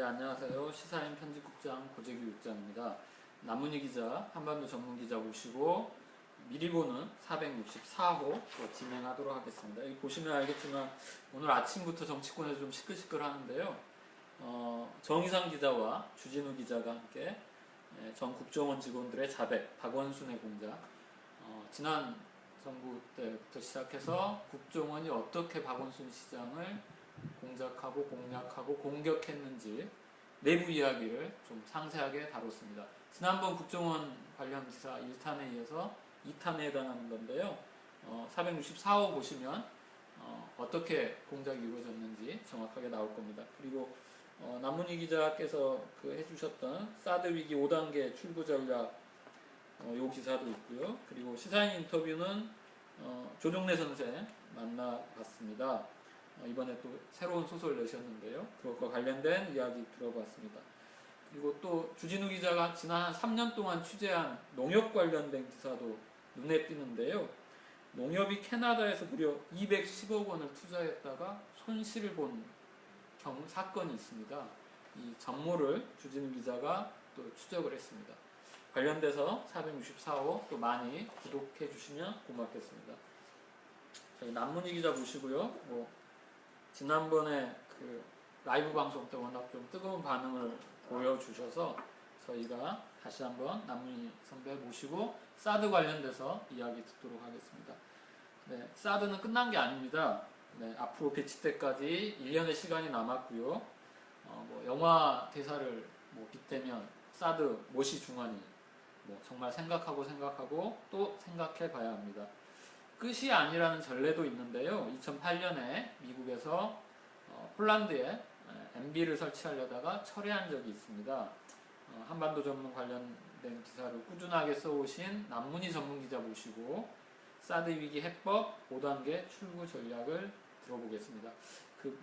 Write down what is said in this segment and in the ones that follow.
네, 안녕하세요. 시사인 편집국장 고재규 국장입니다. 남문희 기자, 한반도 전문 기자 모시고 미리 보는 464호 진행하도록 하겠습니다. 여기 보시면 알겠지만 오늘 아침부터 정치권에서 좀 시끌시끌하는데요. 정의상 기자와 주진우 기자가 함께 전 국정원 직원들의 자백, 박원순의 공작, 지난 정부 때부터 시작해서 국정원이 어떻게 박원순 시장을 공작하고 공략하고 공격했는지 내부 이야기를 좀 상세하게 다뤘습니다. 지난번 국정원 관련 기사 1탄에 이어서 2탄에 해당하는 건데요. 464호 보시면 어떻게 공작이 이루어졌는지 정확하게 나올 겁니다. 그리고 남문희 기자께서 해주셨던 사드 위기 5단계 출구 전략 요 기사도 있고요. 그리고 시사인 인터뷰는 조정래 선생 만나봤습니다. 이번에 또 새로운 소설 내셨는데요. 그것과 관련된 이야기 들어봤습니다. 그리고 또 주진우 기자가 지난 한 3년 동안 취재한 농협 관련된 기사도 눈에 띄는데요. 농협이 캐나다에서 무려 210억 원을 투자했다가 손실을 본 사건이 있습니다. 이 정모를 주진우 기자가 또 추적을 했습니다. 관련돼서 464호 또 많이 구독해 주시면 고맙겠습니다. 저희 남문희 기자 보시고요. 지난번에 라이브 방송 때 워낙 좀 뜨거운 반응을 보여주셔서 저희가 다시 한번 남문희 선배 모시고 사드 관련돼서 이야기 듣도록 하겠습니다. 네, 사드는 끝난 게 아닙니다. 네, 앞으로 배치 때까지 1년의 시간이 남았고요. 영화 대사를 빗대면 사드 무엇이 중하니 정말 생각하고 또 생각해 봐야 합니다. 끝이 아니라는 전례도 있는데요. 2008년에 미국에서 폴란드에 MB를 설치하려다가 철회한 적이 있습니다. 한반도 전문 관련된 기사를 꾸준하게 써오신 남문희 전문기자 모시고 사드 위기 해법 5단계 출구 전략을 들어보겠습니다.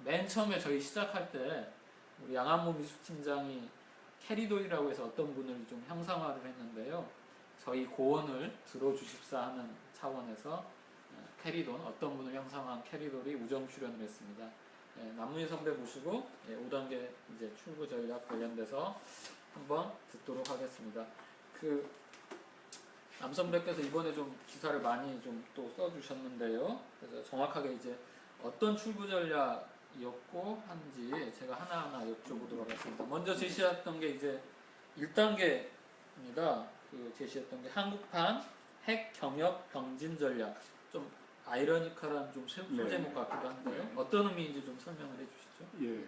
맨 처음에 저희 시작할 때 우리 양한모 미수팀장이 캐리돈이라고 해서 어떤 분을 좀 형상화를 했는데요. 저희 고언을 들어주십사 하는 차원에서 캐리돈, 어떤 분을 형상화한 캐리돈이 우정 출연을 했습니다. 남문희 선배 모시고 5단계 이제 출구 전략 관련돼서 한번 듣도록 하겠습니다. 남 선배께서 이번에 좀 기사를 많이 좀 또 써주셨는데요. 그래서 정확하게 이제 어떤 출구 전략이었고 한지 제가 하나하나 여쭤보도록 하겠습니다. 먼저 제시했던 게 이제 1단계입니다. 제시했던 게 한국판 핵 경협 병진 전략. 좀 아이러니컬한 좀 소제목 같기도 한데요. 어떤 의미인지 좀 설명을 해주시죠. 예,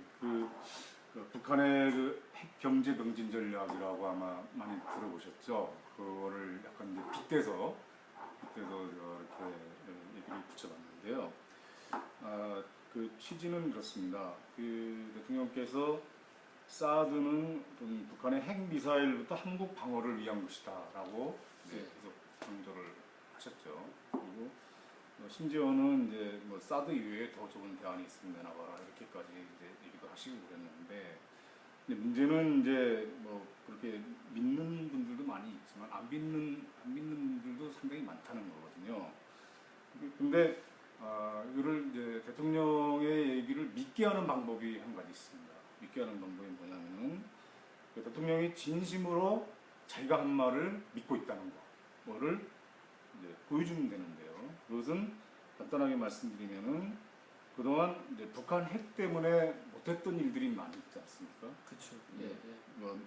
북한의 핵 경제 병진 전략이라고 아마 많이 들어보셨죠. 그거를 약간 이제 빗대서 이렇게 얘기를 붙여봤는데요. 취지는 그렇습니다. 대통령께서 사드는 북한의 핵 미사일부터 한국 방어를 위한 것이다라고 계속 강조를 하셨죠. 그리고 심지어는 이제 사드 이외에 더 좋은 대안이 있으면 내놔봐라 이렇게까지 이제 얘기도 하시고 그랬는데, 근데 문제는 이제 그렇게 믿는 분들도 많이 있지만 안 믿는 분들도 상당히 많다는 거거든요. 근데 이거를 이제 대통령의 얘기를 믿게 하는 방법이 한 가지 있습니다. 믿게 하는 방법이 뭐냐면은 대통령이 진심으로 자기가 한 말을 믿고 있다는 거를 이제 보여주면 되는데요. 그것은 간단하게 말씀드리면은 그동안 이제 북한 핵 때문에 못했던 일들이 많이 있지 않습니까? 그렇죠.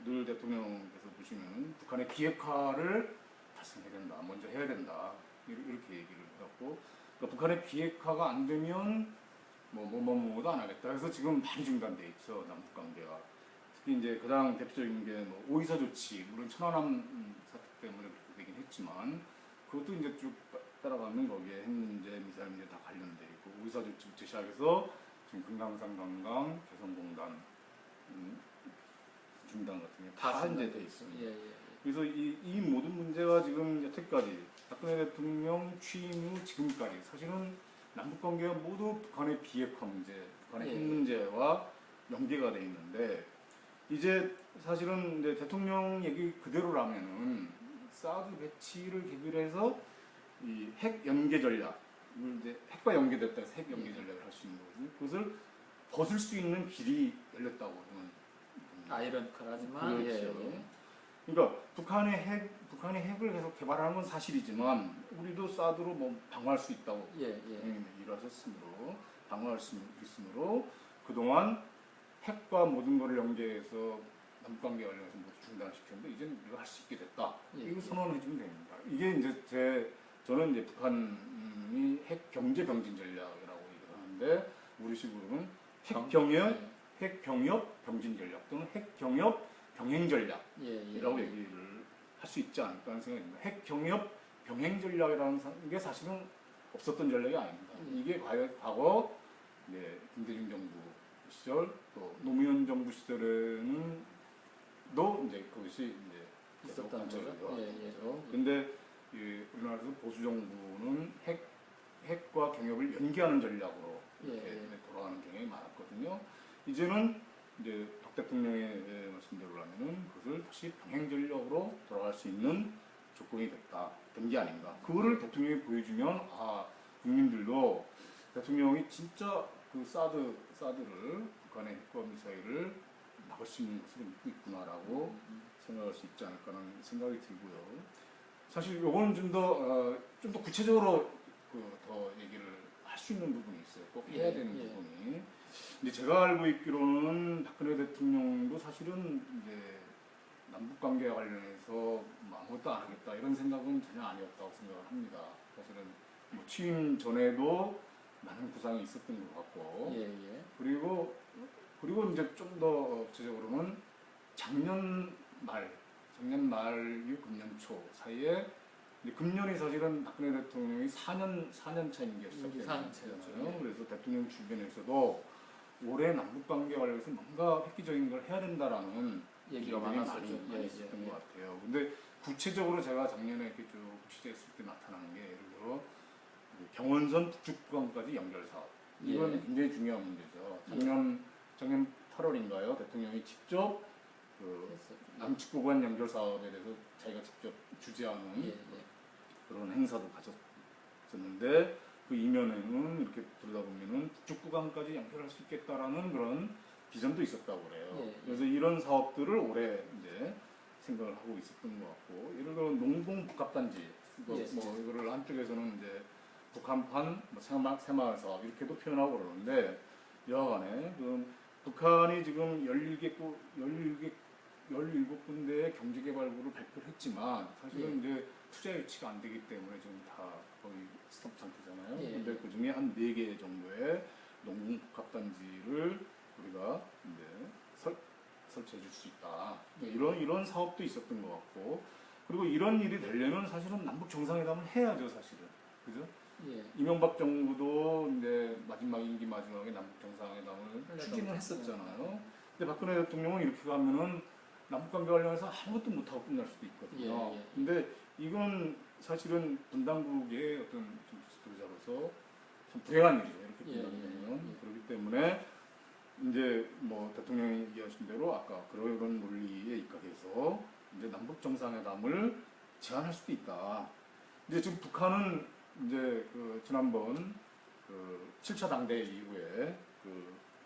늘 대통령께서 보시면은 북한의 비핵화를 달성해야 된다, 먼저 해야 된다 이렇게 얘기를 해갖고, 그러니까 북한의 비핵화가 안 되면 뭐도 안 하겠다. 그래서 지금 많이 중단돼 있죠, 남북 관계가. 특히 이제 가장 대표적인 게 오이사 조치, 물론 천안함 사태 때문에 그렇게 되긴 했지만 그것도 이제 쭉 따라가면 거기에 핵 문제, 미사일 문제 다 관련돼 있고, 오이사 조치부터 시작해서 지금 금강산 관광, 개성공단, 중단 같은 게 다 이제 돼 있습니다. 그래서 이 모든 문제가 지금 여태까지 박근혜 대통령 취임 후 지금까지 사실은 남북 관계가 모두 북한의 비핵화 문제, 북한의 핵 문제와 연계가 돼 있는데, 이제 사실은 이제 대통령 얘기 그대로라면은 사드 배치를 계기로 해서 이 핵 연계 전략, 이제 핵과 연계됐다 해서 핵 연계 전략을 할 수 있는 거거든요. 그것을 벗을 수 있는 길이 열렸다고 저는 아이러니컬하지만 그렇죠. 그러니까 북한이 핵을 계속 개발하는 건 사실이지만 우리도 사드로 뭐 방어할 수 있다고 얘기를 하셨으므로 방어할 수 있으므로 그동안 핵과 모든 것을 연계해서 남북관계 관련해서 모두 중단시켰는데 이제는 우리가 할 수 있게 됐다. 이거 선언해주면 됩니다. 이게 이제 저는 이제 북한이 핵 경제 병진 전략이라고 얘기를 하는데 우리식으로는 핵 경협 병진 전략 또는 핵 경협 병행 전략이라고 얘기를 할 수 있지 않을까 하는 생각입니다. 핵 경협 병행 전략이라는 게 사실은 없었던 전략이 아닙니다. 이게 과거 김대중 정부 시절 또 노무현 정부 시절에는 이제 그것이 이제 있었던 거죠. 그런데 우리나라에서 보수 정부는 핵과 경협을 연기하는 전략으로 이렇게 돌아가는 경향이 많았거든요. 이제는 이제 박 대통령의 말씀대로라면은 그것을 다시 병행 전략으로 돌아갈 수 있는 조건이 된 게 아닌가. 그거를 대통령이 보여주면 국민들도 대통령이 진짜 그 사드를 북한의 핵과 미사일을 막을 수 있는 것으로 믿고 있구나라고 생각할 수 있지 않을까라는 생각이 들고요. 사실 요거는 좀 더 구체적으로 더 얘기를 할 수 있는 부분이 있어요. 꼭 해야 되는 부분이. 근데 제가 알고 있기로는 박근혜 대통령도 사실은 이제 남북 관계 관련해서 뭐 아무것도 안 하겠다 이런 생각은 전혀 아니었다고 생각을 합니다. 사실은 뭐 취임 전에도 많은 구상이 있었던 것 같고, 그리고 이제 좀 더 구체적으로는 작년 말 이후 금년 초 사이에 금년이 사실은 박근혜 대통령이 4년 차 임기가 시작됐잖아요. 그래서 대통령 주변에서도 올해 남북 관계 관련해서 뭔가 획기적인 걸 해야 된다라는 얘기가 많이 많았었죠. 있었던 것 같아요. 근데 구체적으로 제가 작년에 이렇게 쭉 취재했을 때 나타나는 게 예를 들어 경원선 북측 구간까지 연결 사업. 이건 굉장히 중요한 문제죠. 작년 8월인가요? 대통령이 직접 그 남측 구간 연결 사업에 대해서 자기가 직접 주재하는 그런 행사도 가졌었는데 그 이면에는 이렇게 들여다보면은 북측 구간까지 연결할 수 있겠다라는 그런 비전도 있었다고 그래요. 그래서 이런 사업들을 올해 이제 생각을 하고 있었던 것 같고, 예를 들어 농봉 복합단지 이거를 한쪽에서는 이제 북한판 새마을 사업 이렇게도 표현하고 그러는데 여하간에 북한이 지금 17군데의 경제개발구를 발표를 했지만 사실은 이제 투자 유치가 안 되기 때문에 지금 다 거의 스톱 상태잖아요. 근데 그 중에 한 4개 정도의 농공 복합단지를 우리가 이제 설치해 줄 수 있다. 이런 사업도 있었던 것 같고, 그리고 이런 일이 되려면 사실은 남북 정상회담을 해야죠, 사실은. 그죠? 이명박 정부도 이제 임기 마지막에 남북 정상회담을 추진을 했었잖아요. 근데 박근혜 대통령은 이렇게 가면은 남북관계 관련해서 아무것도 못하고 끝날 수도 있거든요. 근데 이건 사실은 분당국의 어떤 지도자로서 참 불행한 일이죠. 이렇게 끝나면. 그렇기 때문에 이제 뭐 대통령이 얘기하신 대로 아까 그런 논리에 입각해서 이제 남북 정상회담을 제안할 수도 있다. 근데 지금 북한은 이제 지난번 7차 당대 이후에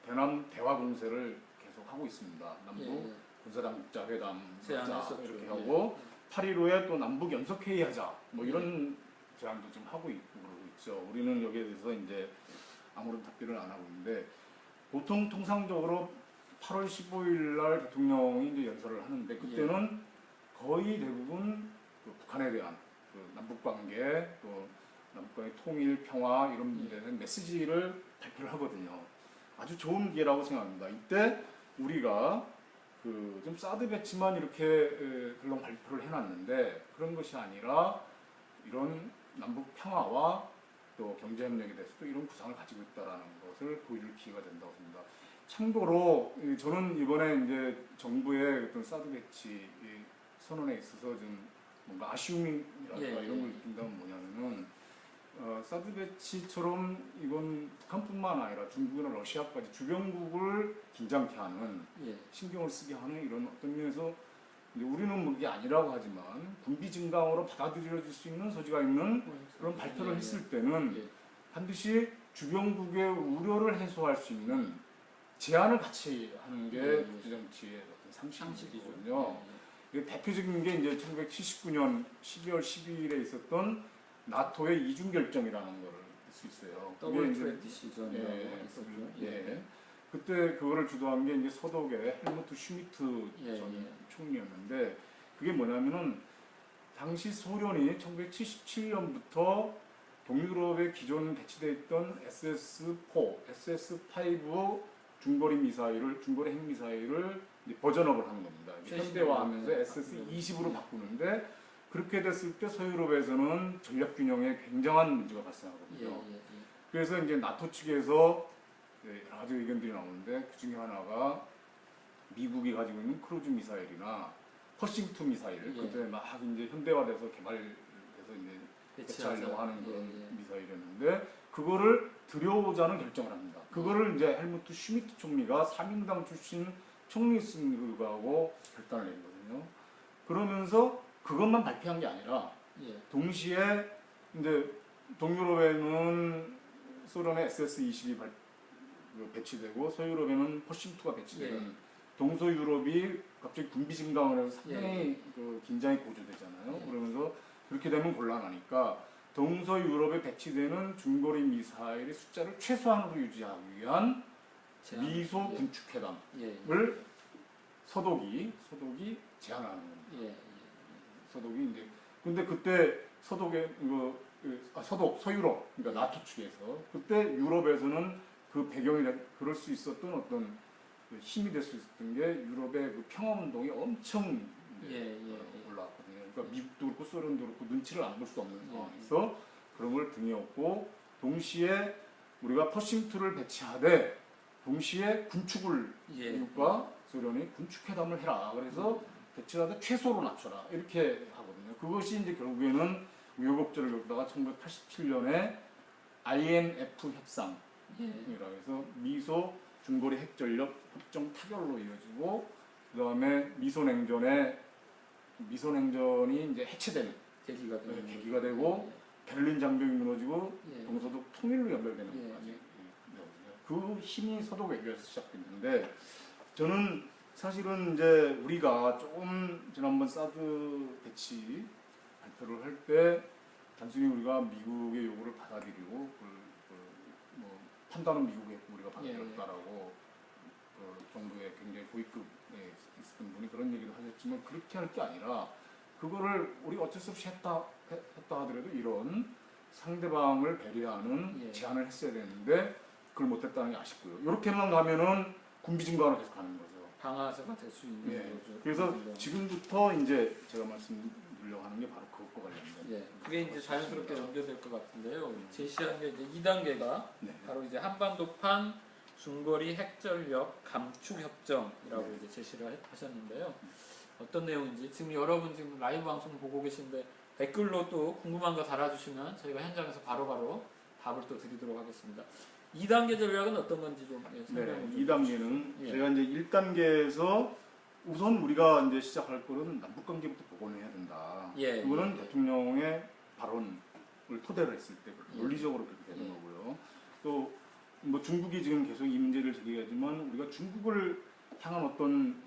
대남 대화 공세를 계속 하고 있습니다. 남북 군사당국자 회담 하자 이렇게 하고 8.15에 또 남북 연석회의 하자 뭐 이런 제안도 좀 하고 있고 그러고 있죠. 우리는 여기에 대해서 이제 아무런 답변을 안 하고 있는데 보통 통상적으로 8월 15일 날 대통령이 이제 연설을 하는데 그때는 거의 대부분 북한에 대한 남북 관계 또 남북과의 통일, 평화 이런 문제에 대한 메시지를 발표를 하거든요. 아주 좋은 기회라고 생각합니다. 이때 우리가 좀 사드 배치만 이렇게 그런 발표를 해놨는데 그런 것이 아니라 이런 남북 평화와 또 경제협력에 대해서도 이런 구상을 가지고 있다라는 것을 보여줄 기회가 된다고 생각합니다. 참고로 저는 이번에 이제 정부의 어떤 사드 배치 선언에 있어서 좀 뭔가 아쉬움이랄까 이런 걸 느낀다면 뭐냐면은 사드 배치처럼 이건 북한뿐만 아니라 중국이나 러시아까지 주변국을 긴장케 하는 신경을 쓰게 하는 이런 어떤 면에서 우리는 뭐 그게 아니라고 하지만 군비 증강으로 받아들여질 수 있는 소지가 있는 그런 발표를 했을 때는 반드시 주변국의 우려를 해소할 수 있는 제안을 같이 하는 게 국제정치의 어떤 상식이거든요. 대표적인 게 이제 1979년 12월 12일에 있었던 나토의 이중 결정이라는 걸 할 수 있어요. 더블 트랙 디시전이라고 예, 있었죠. 예. 그때 그거를 주도한 게 이제 서독의 헬무트 슈미트 예, 전 예. 총리였는데 그게 뭐냐면은 당시 소련이 1977년부터 동유럽에 기존 배치되어 있던 SS-4, SS-5 중거리 미사일을 중거리 핵미사일을 이제 버전업을 하는 겁니다. 현대화하면서 SS-20으로 바꾸는데 그렇게 됐을 때 서유럽에서는 전략 균형에 굉장한 문제가 발생하거든요. 그래서 이제 나토 측에서 여러 가지 의견들이 나오는데 그 중에 하나가 미국이 가지고 있는 크루즈 미사일이나 퍼싱2 미사일 그때 막 이제 현대화돼서 개발돼서 이제 배치하려고 하는 그런 미사일이었는데 그거를 들여오자는 결정을 합니다. 그거를 이제 헬무트 슈미트 총리가 사민당 출신 총리였음하고 결단을 내리거든요. 그러면서 그것만 발표한 게 아니라 동시에 이제 동유럽에는 소련의 SS-20이 배치되고 서유럽에는 퍼싱2가 배치되는 동서유럽이 갑자기 군비 증강을 해서 상당히 그 긴장이 고조되잖아요. 그러면서 그렇게 되면 곤란하니까 동서유럽에 배치되는 중거리 미사일의 숫자를 최소한으로 유지하기 위한 미소 군축회담을 서독이 제안하는 겁니다. 서독이 이제 근데 그때 서독의 서유럽 그러니까 나토 측에서 그때 유럽에서는 그 배경이 그럴 수 있었던 어떤 그 힘이 될 수 있었던 게 유럽의 그 평화운동이 엄청 올라왔거든요. 그러니까 미국도 그렇고 소련도 그렇고 눈치를 안 볼 수 없는 상황에서 그런 걸 등에 업고 동시에 우리가 퍼싱2를 배치하되 동시에 군축을 미국과 소련이 군축회담을 해라. 그래서 배치하되 최소로 낮춰라. 이렇게 하거든요. 그것이 이제 결국에는 우여곡절을 겪다가 1987년에 INF 협상이라고 해서 미소 중거리 핵전력 협정 타결로 이어지고 그 다음에 미소냉전이 이제 해체되는 계기가 되고 베를린 장벽이 무너지고 동서독 통일로 연결되는 것까지 그 힘이 서독 외교에서 시작됐는데 저는 사실은 이제 우리가 조금 지난번 사드 배치 발표를 할 때 단순히 우리가 미국의 요구를 받아들이고 뭐 판단은 미국이 했고 우리가 받아들였다라고 정부의 굉장히 고위급에 있었던 분이 그런 얘기를 하셨지만 그렇게 할 게 아니라 그거를 우리가 어쩔 수 없이 했다 하더라도 이런 상대방을 배려하는 제안을 했어야 되는데 그걸 못했다는 게 아쉽고요. 이렇게만 가면은 군비 증가로 계속 가는 거죠. 방아쇠가 될 수 있는 거죠. 그래서 지금부터 이제 제가 말씀드리려고 하는 게 바로 그것과 관련된. 그게 이제 자연스럽게 연결될 것 같은데요. 제시한 게 이제 2단계가 바로 이제 한반도판 중거리 핵전력 감축 협정이라고 이제 제시를 하셨는데요. 어떤 내용인지 지금 여러분 지금 라이브 방송 보고 계신데 댓글로 또 궁금한 거 달아주시면 저희가 현장에서 바로바로 답을 또 드리도록 하겠습니다. 2단계 전략은 어떤 건지 좀 설명을 좀 2단계는 제가 이제 1단계에서 우선 우리가 이제 시작할 거는 남북관계부터 복원을 해야 된다. 그거는 대통령의 발언을 토대로 했을 때 논리적으로 그렇게 되는 거고요. 또 뭐 중국이 지금 계속 이 문제를 제기하지만 우리가 중국을 향한 어떤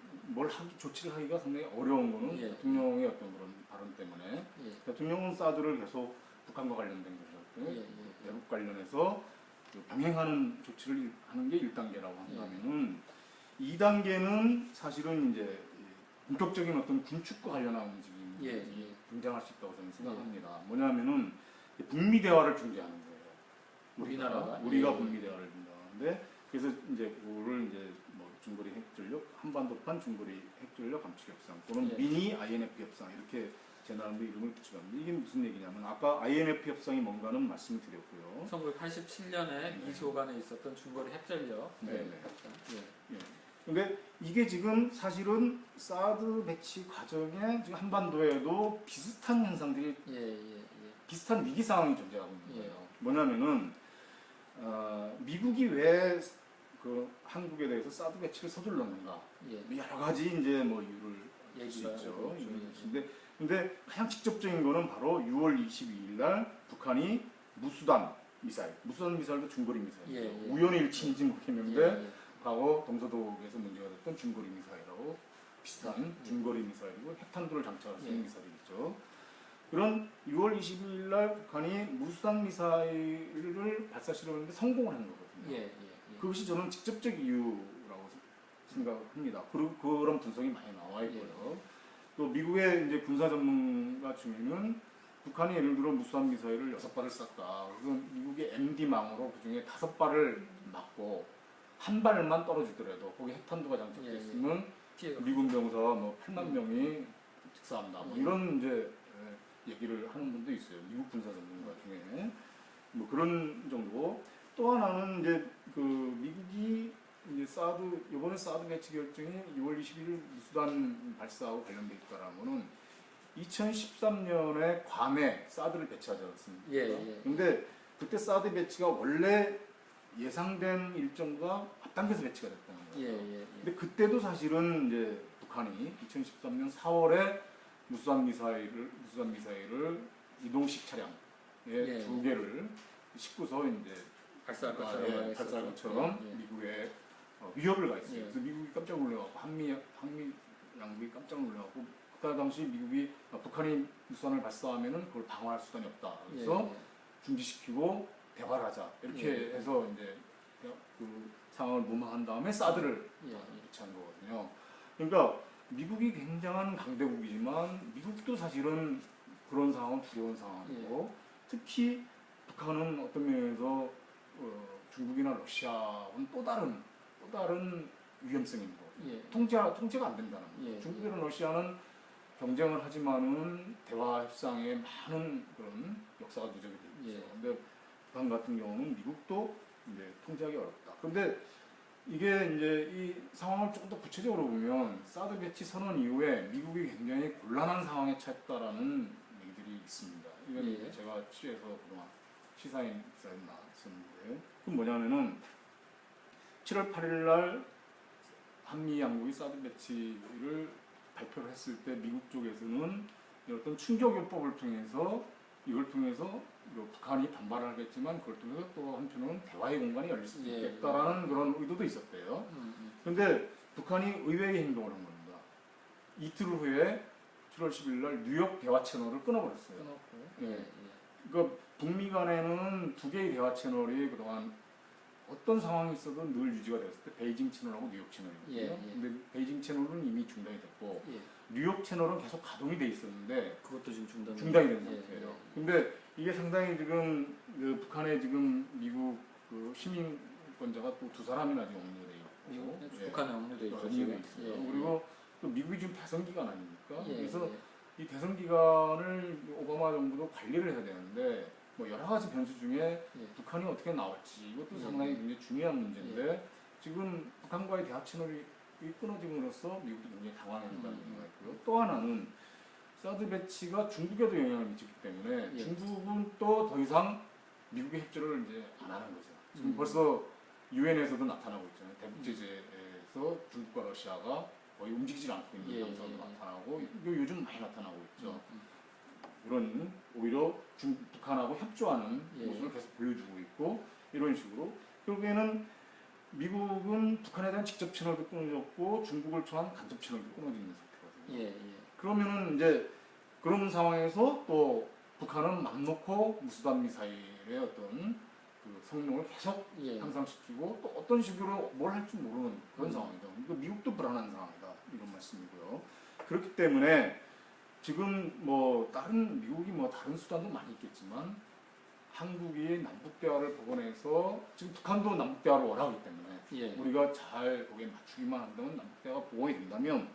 조치를 하기가 상당히 어려운 거는 대통령의 어떤 그런 발언 때문에 대통령은 사드를 계속 북한과 관련된 것이었고 대북 관련해서 병행하는 조치를 하는 게 1단계라고 한다면은 2단계는 사실은 이제 본격적인 어떤 군축과 관련한 움직임이 등장할 수 있다고 저는 생각합니다. 뭐냐면은 북미 대화를 중재하는 거예요. 우리가 북미 대화를 중재하는데 그래서 이제 그거를 이제 뭐 중거리 핵전력 한반도판 중거리 핵전력 감축 협상 또는 미니 INF 협상 이렇게 제 나름대로 이름을 붙여갑니다. 이게 무슨 얘기냐면 아까 INF 협상이 뭔가는 말씀을 드렸고요. 1987년에 미소 간에 있었던 중거리 핵전력 협상. 근데 이게 지금 사실은 사드 배치 과정에 지금 한반도에도 비슷한 현상들이 비슷한 위기 상황이 존재하고 있는 거예요. 뭐냐면은 미국이 왜 그 한국에 대해서 사드 배치를 서둘렀는가? 여러 가지 이제 뭐 이유를 알 수 있죠. 근데 가장 직접적인 거는 바로 6월 22일 날 북한이 무수단 미사일도 중거리 미사일이죠. 우연의 일치인지 모르겠는데 과거 동서독에서 문제가 됐던 중거리 미사일하고 비슷한 예. 중거리 미사일이고 핵탄두를 장착할 수 예. 있는 미사일이죠. 그런 6월 22일 날 북한이 무수단 미사일을 발사 실험했는데 성공을 한 거거든요. 예. 예. 그것이 저는 직접적 이유라고 생각합니다. 그리고 그런 분석이 많이 나와 있고요. 또 미국의 이제 군사 전문가 중에는 북한이 예를 들어 무수단 미사일을 6발을 쐈다. 그래서 미국의 MD망으로 그 중에 5발을 맞고 한 발만 떨어지더라도 거기 핵탄두가 장착됐으면 피해가 미군 병사가 뭐 8만 명이 즉사한다. 뭐 예. 이런 이제 얘기를 하는 분도 있어요. 미국 군사 전문가 중에 뭐 그런 정도고 또 하나는 이제 그 미국이 이제 사드 이번에 사드 배치 결정이 6월 21일 무수단 발사하고 관련돼 있다라는 거는 2013년에 괌에 사드를 배치하지 않았습니까? 예. 예. 근데 그때 사드 배치가 원래 예상된 일정과 앞당겨서 배치가 됐다는 예. 거예요. 예. 근데 그때도 사실은 이제 북한이 2013년 4월에 무수단 미사일을 이동식 차량에 예. 2개를 싣고서 이제 발사할 발사할 것처럼 예. 미국에 위협을 가했어요. 예. 그래서 미국이 깜짝 놀라고 한미 양국이 깜짝 놀라고 그때 당시 미국이 북한이 무수단을 발사하면은 그걸 방어할 수단이 없다. 그래서 중지시키고 대화를 하자 이렇게 예. 해서 이제 그 상황을 무마한 다음에 사드를 예. 배치한 거거든요. 그러니까 미국이 굉장한 강대국이지만 미국도 사실은 그런 상황은 두려운 상황이고 특히 북한은 어떤 면에서 중국이나 러시아와는 또 다른 위험성인 거예요. 예. 통제가 안 된다는 거예요. 예. 중국이나 러시아는 경쟁을 하지만은 대화 협상에 많은 그런 역사가 누적이 되어 있죠. 예. 근데 북한 같은 경우는 미국도 이제 통제하기 어렵다. 그런데 이게 이제 이 상황을 조금 더 구체적으로 보면 사드 배치 선언 이후에 미국이 굉장히 곤란한 상황에 처했다라는 얘기들이 있습니다. 이건 예. 이제 제가 취재해서 그동안 시사인사에 나왔었는데 그건 뭐냐면은 7월 8일 날 한미 양국이 사드 배치를 발표를 했을 때 미국 쪽에서는 어떤 충격요법을 통해서 이걸 통해서 북한이 반발을 하겠지만 그걸 통해서 또 한편으로는 대화의 공간이 열릴 수 예. 있겠다라는 그런 의도도 있었대요. 음. 그런데 북한이 의외의 행동을 한 겁니다. 이틀 후에 7월 10일 날 뉴욕 대화 채널을 끊어버렸어요. 끊었고. 예. 예. 그러니까 북미 간에는 두 개의 대화 채널이 그동안 어떤 상황이 있어도 늘 유지가 됐을 때 베이징 채널하고 뉴욕 채널이거든요. 예. 근데 베이징 채널은 이미 중단이 됐고 예. 뉴욕 채널은 계속 가동이 돼 있었는데 그것도 지금 중단이 된 예. 상태예요. 근데 이게 상당히 지금 그 북한에 지금 미국 그 시민권자가 또 2사람이나 지금 억류돼 있고 미국 예. 북한에 억류돼 있죠. 억류돼 지금. 있어요. 예. 그리고 또 미국이 지금 대선 기간 아닙니까? 예. 그래서 예. 이 대선 기간을 오바마 정부도 관리를 해야 되는데 뭐 여러 가지 변수 중에 예. 북한이 어떻게 나올지 이것도 예. 상당히 굉장히 중요한 문제인데 지금 북한과의 대화 채널이 끊어짐으로써 미국도 굉장히 당황한다는 생각이 있고요. 또 하나는 사드 배치가 중국에도 영향을 미치기 때문에 예. 중국은 또 더 이상 미국의 협조를 이제 안 하는 거죠. 지금 벌써 유엔에서도 나타나고 있잖아요. 대북제재에서 중국과 러시아가 거의 움직이지 않고 있는 예. 양상도 나타나고 이거 요즘 많이 나타나고 있죠. 음. 그런 오히려 북한하고 협조하는 예. 모습을 계속 보여주고 있고 이런 식으로 결국에는 미국은 북한에 대한 직접 채널도 끊어졌고 중국을 통한 간접 채널도 끊어져 있는 상태거든요. 예. 예. 그러면은 이제 그런 상황에서 또 북한은 맘 놓고 무수단 미사일의 어떤 그 성능을 계속 예. 향상시키고 또 어떤 식으로 뭘 할지 모르는 그런 음. 상황이죠. 그러니까 미국도 불안한 상황이다 이런 말씀이고요. 그렇기 때문에 지금 뭐 미국이 뭐 다른 수단도 많이 있겠지만 한국이 남북 대화를 복원해서 지금 북한도 남북 대화를 원하기 때문에 예. 우리가 잘 거기에 맞추기만 한다면 남북 대화가 복원이 된다면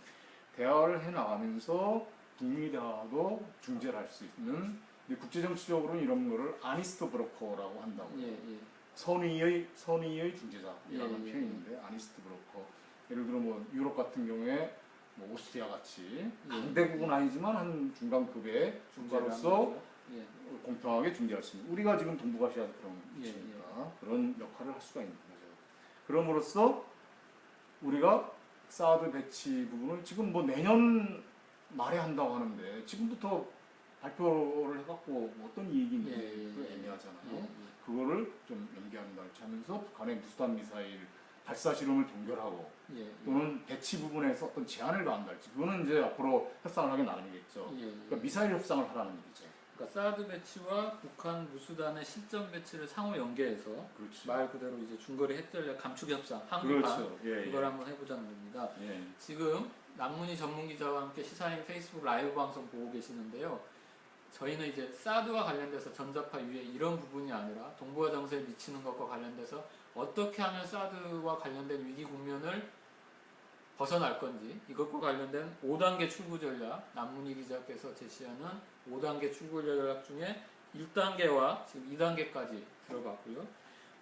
대화를 해 나가면서 북미 대화도 중재를 할 수 있는 국제 정치적으로는 이런 거를 아니스트 브로커라고 한다고. 예. 예. 선의의 중재자라는 예, 예. 표현인데 아니스트 브로커. 예를 들어 뭐 유럽 같은 경우에 뭐 오스트리아 같이 예. 강대국은 아니지만 한 중간급의 국가로서 예. 공평하게 중재할 수 있는. 우리가 지금 동북아시아 그런 예, 곳이니까 그런 역할을 할 수가 있는 거죠. 그럼으로써 우리가 사드 배치 부분을 지금 뭐 내년 말에 한다고 하는데 지금부터 발표를 해갖고 뭐 어떤 이익인지 예, 예, 그 예. 애매하잖아요. 예. 그거를 좀 연기한다 하면서 북한의 무수단 미사일 발사 실험을 동결하고 예. 또는 배치 부분에서 어떤 제한을 가한달지 그거는 이제 앞으로 협상을 하기 나름이겠죠. 예. 그러니까 미사일 협상을 하라는 얘기죠. 그러니까 사드 배치와 북한 무수단의 실전 배치를 상호 연계해서 그렇죠. 말 그대로 이제 중거리 핵전략 감축 협상, 한국판 그렇죠. 예, 이걸 예. 한번 해보자는 겁니다. 예. 지금 남문희 전문 기자와 함께 시사인 페이스북 라이브 방송 보고 계시는데요. 저희는 이제 사드와 관련돼서 전자파 유해 이런 부분이 아니라 동북아 정세에 미치는 것과 관련돼서 어떻게 하면 사드와 관련된 위기 국면을 벗어날 건지 이것과 관련된 5단계 출구 전략 남문희 기자께서 제시하는 5단계 출구 전략 중에 1단계와 지금 2단계까지 들어봤고요.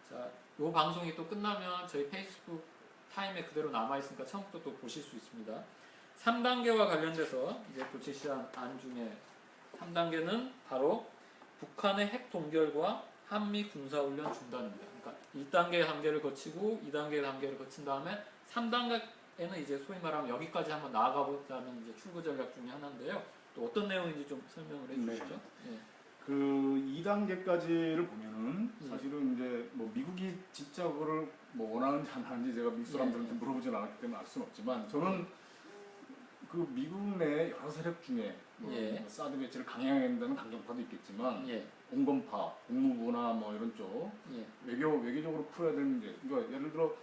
자, 이 방송이 또 끝나면 저희 페이스북 타임에 그대로 남아있으니까 처음부터 또 보실 수 있습니다. 3단계와 관련돼서 이제 또 제시한 안 중에 3단계는 바로 북한의 핵 동결과 한미 군사훈련 중단입니다. 그러니까 1단계 단계를 거치고 2단계 단계를 거친 다음에 3단계에는 이제 소위 말하면 여기까지 한번 나아가보자는 이제 출구 전략 중에 하나인데요. 또 어떤 내용인지 좀 설명을 해주시죠. 네. 그 2단계까지를 보면은 예. 사실은 이제 뭐 미국이 진짜 그거를 뭐 원하는지 안 하는지 제가 미국 사람들한테 물어보진 않았기 때문에 알 수는 없지만 저는 그 미국 내 여러 세력 중에 뭐 예. 사드 배치를 강행해야 된다는 강경파도 있겠지만 예. 공건파, 국무부나 뭐 이런 쪽 예. 외교적으로 풀어야 되는 문제. 그러니까 예를 들어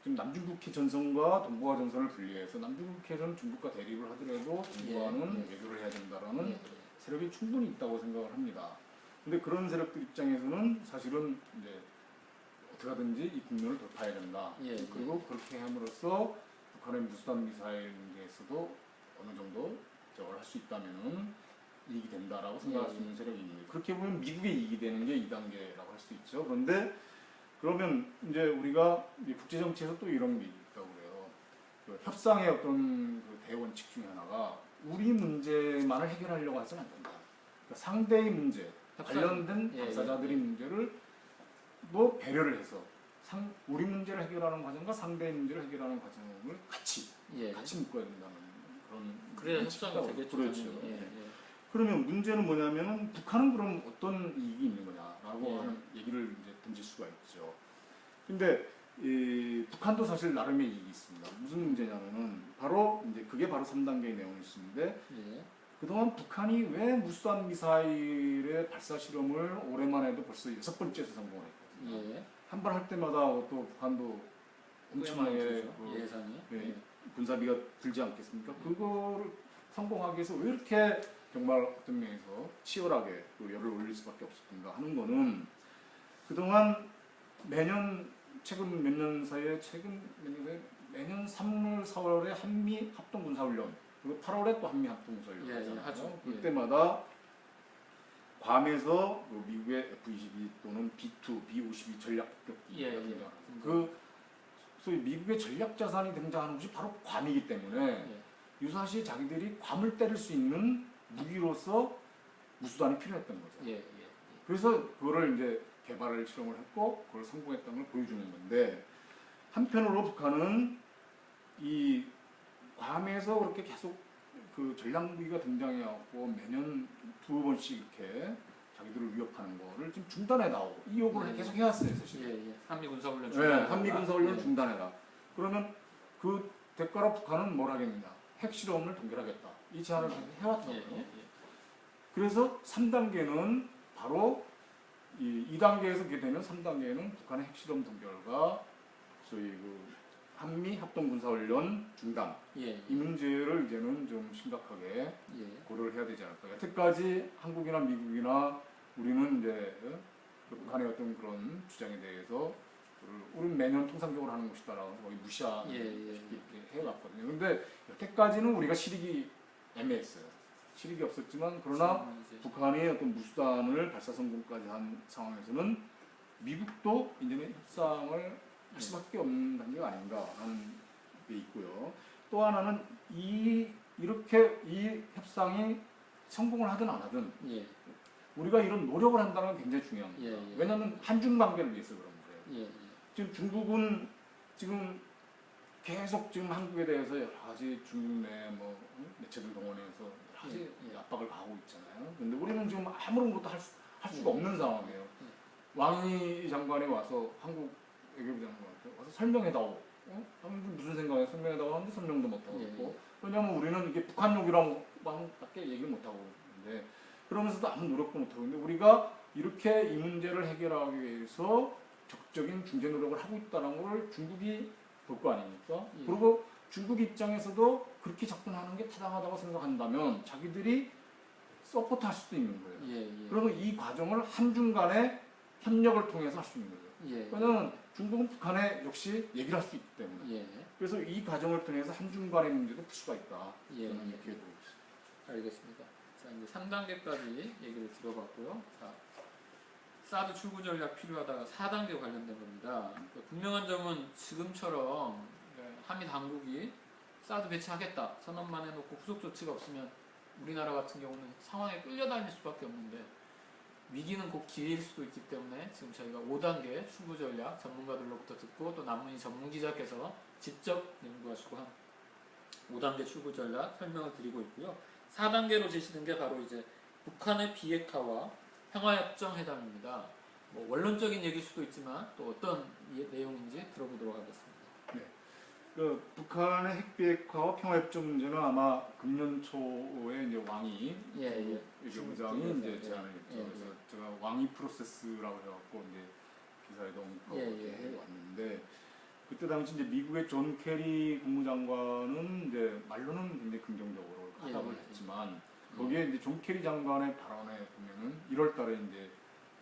지금 남중국해 전선과 동북아 전선을 분리해서 남중국해는 중국과 대립을 하더라도 동북아는 외교를 해야 된다라는 예. 세력이 충분히 있다고 생각을 합니다. 근데 그런 세력들 입장에서는 사실은 이제 어떻게 하든지 이 국면을 돌파해야 된다. 예. 그리고 그렇게 함으로써 북한의 무수단 미사일 문제에서도 어느 정도 저걸 할 수 있다면은 이익이 된다라고 생각할 수 있는 세력이 있는데 그렇게 보면 미국의 이익이 되는 게 2단계라고 할 수 있죠. 그런데 그러면 이제 우리가 이제 국제 정치에서 또 이런 게 있다고 그래요. 그 협상의 어떤 그 대원칙 중에 하나가 우리 문제만을 해결하려고 해서는 안 된다. 그러니까 상대의 문제, 관련된 예, 당사자들의 문제를 뭐 배려를 해서 우리 문제를 해결하는 과정과 상대의 문제를 해결하는 과정을 같이 묶어야 된다는 그런 그래야 협상이 되겠죠. 그렇죠. 예, 예. 그러면 문제는 뭐냐면은 북한은 그럼 어떤 이익이 있는 거냐라고 예. 하는 얘기를 이제 던질 수가 있죠. 근데 이 북한도 사실 나름의 이익이 있습니다. 무슨 문제냐면은 바로 이제 그게 바로 3단계의 내용일 수 있는데 예. 그동안 북한이 왜 무수단 미사일의 발사 실험을 올해만 해도 벌써 6번째에서 성공을 했거든요. 예. 한 번 할 때마다 또 북한도 엄청나게 그 예산이 네, 군사비가 들지 않겠습니까? 그거를 성공하기 위해서 왜 이렇게 정말 어떤 면에서 치열하게 또 열을 올릴 수밖에 없었던가 하는 거는 그동안 매년 최근 몇 년 사이에 매년 3월, 4월에 한미 합동군사훈련 그리고 8월에 또 한미 합동군사훈련 예, 하죠. 그때마다 괌에서 그 미국의 F-22 또는 B-2, B-52 전략 폭격기가 등장합니다. 그 소위 미국의 전략 자산이 등장하는 것이 바로 괌이기 때문에 유사시 자기들이 괌을 때릴 수 있는 무기로서 무수단이 필요했던 거죠. 그래서 그거를 이제 개발을 실험을 했고 그걸 성공했다는 걸 보여주는 건데 한편으로 북한은 이 괌에서 그렇게 계속 그 전략 무기가 등장해갖고 매년 2번씩 이렇게 자기들을 위협하는 거를 지금 중단해다오 이 요구를 계속 해왔어요 사실. 한미 군사훈련 중단. 네, 한미 군사훈련 중단해라. 그러면 그 대가로 북한은 뭘 하겠느냐? 핵실험을 동결하겠다. 이 제안을 해왔거든요. 그래서 3단계는 바로 이 2단계에서 그게 되면 3단계에는 북한의 핵실험 동결과 소위 그 한미 합동군사훈련 중단 이 문제를 이제는 좀 심각하게 고려를 해야 되지 않을까. 여태까지 한국이나 미국이나 우리는 이제 그 북한의 어떤 그런 주장에 대해서 우리는 매년 통상적으로 하는 것이다라고 거의 무시하게 해왔거든요. 근데 여태까지는 우리가 실익이 애매했어요. 실익이 없었지만 그러나 북한이 어떤 무수단을 발사 성공까지 한 상황에서는 미국도 이제는 협상을 할 수밖에 없는 단계가 아닌가 하는 게 있고요. 또 하나는 이렇게 이 협상이 성공을 하든 안 하든 우리가 이런 노력을 한다는 건 굉장히 중요한 겁니다. 왜냐하면 한중 관계를 위해서 그런 거예요. 지금 중국은 지금 계속 지금 한국에 대해서 여러 가지 중국 내 뭐 매체들 동원해서 여러 가지 압박을 가하고 있잖아요. 근데 우리는 지금 아무런 것도 할 수가 없는 상황이에요. 왕이 장관이 와서 한국 외교부장관한테 와서 설명해다오. 무슨 생각에 설명해다오 하는데 설명도 못하고 예, 있고. 왜냐하면 우리는 이게 북한용이라고밖에 얘기를 못하고 있는데 그러면서도 아무 노력도 못하고 있는데 우리가 이렇게 이 문제를 해결하기 위해서 적극적인 중재 노력을 하고 있다는 걸 중국이 볼 거 아닙니까? 예. 그리고 중국 입장에서도 그렇게 접근하는 게 타당하다고 생각한다면 자기들이 서포트할 수도 있는 거예요. 예, 예. 그러면 이 과정을 한중간의 협력을 통해서 할 수 있는 거죠. 예. 왜냐하면 중국은 북한에 역시 얘기를 할 수 있기 때문에. 예. 그래서 이 과정을 통해서 한중간의 문제도 풀 수가 있다. 예. 저는 예. 이렇게 보고 있습니다. 알겠습니다. 자, 이제 3단계까지 얘기를 들어봤고요. 자, 사드 출구 전략 필요하다가 4단계 관련된 겁니다. 그 분명한 점은 지금처럼 한미 당국이 사드 배치하겠다 선언만 해놓고 후속 조치가 없으면 우리나라 같은 경우는 상황에 끌려다닐 수밖에 없는데 위기는 곧 기회일 수도 있기 때문에 지금 저희가 5단계 출구 전략 전문가들로부터 듣고 또 남문희 전문 기자께서 직접 연구하시고 한 5단계 출구 전략 설명을 드리고 있고요. 4단계로 제시된 게 바로 이제 북한의 비핵화와 평화협정 회담입니다. 뭐 원론적인 얘기일 수도 있지만 또 어떤 내용인지 들어보도록 하겠습니다. 그 북한의 핵비핵화와 평화협정 문제는 아마 금년 초에 이제 왕이 외교부장이 이제 제안을 했죠. 그래서 제가 왕이 프로세스라고 해갖고 이제 기사에도 언급해 왔는데 그때 당시 이제 미국의 존 케리 국무장관은 이제 말로는 굉장히 긍정적으로 화답을 했지만 거기에 이제 존 케리 장관의 발언에 보면은 1월달에 이제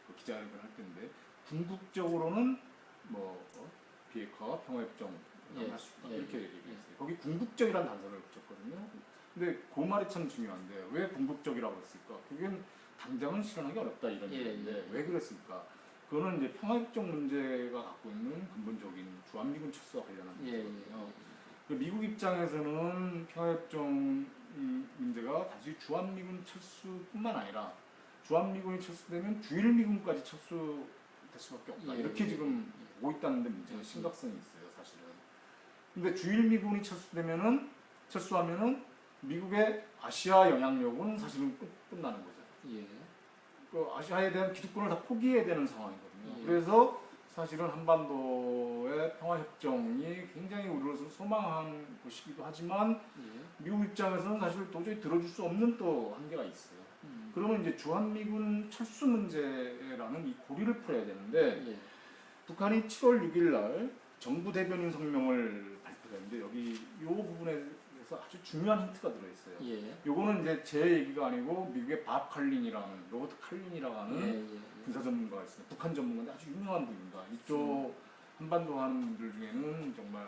그 기자회견을 할 텐데 궁극적으로는 뭐 비핵화와 평화협정 할수 있다 이렇게 얘기했어요. 거기 궁극적이라는 단서를 붙였거든요. 근데 그 말이 참 중요한데 왜 궁극적이라고 했을까? 그게 당장은 실현하기 어렵다 이런 얘기인데 왜 그랬을까? 그거는 이제 평화협정 문제가 갖고 있는 근본적인 주한미군 철수와 관련한 문제거든요. 미국 입장에서는 평화협정 문제가 단지 주한미군 철수뿐만 아니라 주한미군이 철수되면 주일미군까지 철수될 수밖에 없다. 이렇게 지금 보고 있다는 데 문제는 심각성이 있어요, 사실은. 근데 주일미군이 철수하면은 미국의 아시아 영향력은 사실은 끝나는 거죠. 그 아시아에 대한 기득권을 다 포기해야 되는 상황이거든요. 그래서 사실은 한반도의 평화협정이 굉장히 우리로서 소망한 것이기도 하지만 미국 입장에서는 사실 도저히 들어줄 수 없는 또 한계가 있어요. 그러면 이제 주한미군 철수 문제라는 이 고리를 풀어야 되는데 북한이 7월 6일 날 정부 대변인 성명을 발표했는데 여기 이 부분에서 아주 중요한 힌트가 들어있어요. 요거는 이제 제 얘기가 아니고 미국의 밥 칼린이라는 로버트 칼린이라고 하는 군사 전문가가 있어요. 북한 전문가인데 아주 유명한 분입니다. 이쪽 한반도 하는 분들 중에는 정말